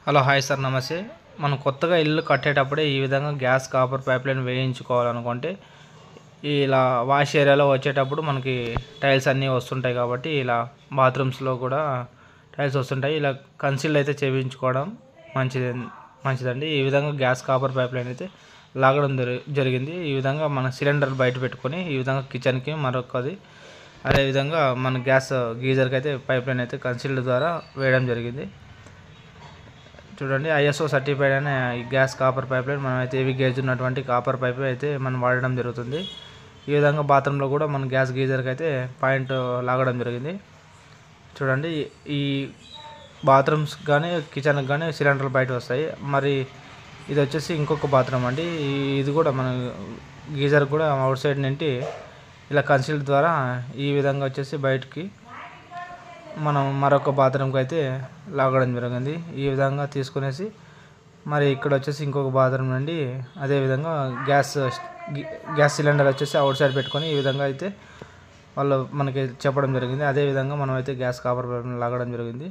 Hello hi sir నమస్తే. మనం కొత్తగా ఇల్లు కట్టేటప్పుడే ఈ విధంగా గ్యాస్ కాపర్ పైప్లైన్ వేయించుకోవాలనుకుంటే ఇలా వాష్ ఏరియాలో వచ్చేటప్పుడు మనకి టైల్స్ అన్నీ వస్తుంటాయి కాబట్టి ఇలా బాత్రూమ్స్లో కూడా టైల్స్ వస్తుంటాయి. ఇలా కన్సీల్డ్ అయితే చేయించుకోవడం మంచిదండి. ఈ విధంగా గ్యాస్ కాపర్ పైప్లైన్ అయితే లాగడం జరిగింది. ఈ విధంగా మన సిలిండర్ బయట పెట్టుకొని ఈ విధంగా కిచెన్కి మరొకది అదేవిధంగా మన గ్యాస్ గీజర్కి అయితే పైప్లైన్ అయితే కన్సీల్డ్ ద్వారా వేయడం జరిగింది. చూడండి, ఐఎస్ఓ సర్టిఫైడ్ అనే ఈ గ్యాస్ కాపర్ పైప్లైన్ మనం అయితే ఏవి గేజ్ ఉన్నటువంటి కాపర్ పైప్ అయితే మనం వాడడం జరుగుతుంది. ఈ విధంగా బాత్రూంలో కూడా మన గ్యాస్ గీజర్కి అయితే పాయింట్ లాగడం జరిగింది. చూడండి, ఈ బాత్రూమ్స్ కానీ కిచెన్కి కానీ సిలిండర్లు బయట వస్తాయి. మరి ఇది వచ్చేసి ఇంకొక బాత్రూమ్ అండి. ఇది కూడా మన గీజర్ కూడా అవుట్ సైడ్ నుండి ఇలా కన్సీల్ ద్వారా ఈ విధంగా వచ్చేసి బయటికి మనం మరొక బాత్రూమ్కి అయితే లాగడం జరిగింది. ఈ విధంగా తీసుకునేసి మరి ఇక్కడ వచ్చేసి ఇంకొక బాత్రూమ్ నుండి అదేవిధంగా గ్యాస్ సిలిండర్ వచ్చేసి అవుట్ సైడ్ పెట్టుకొని ఈ విధంగా అయితే వాళ్ళు మనకి చెప్పడం జరిగింది. అదేవిధంగా మనం అయితే గ్యాస్ కాపర్ లాగడం జరిగింది.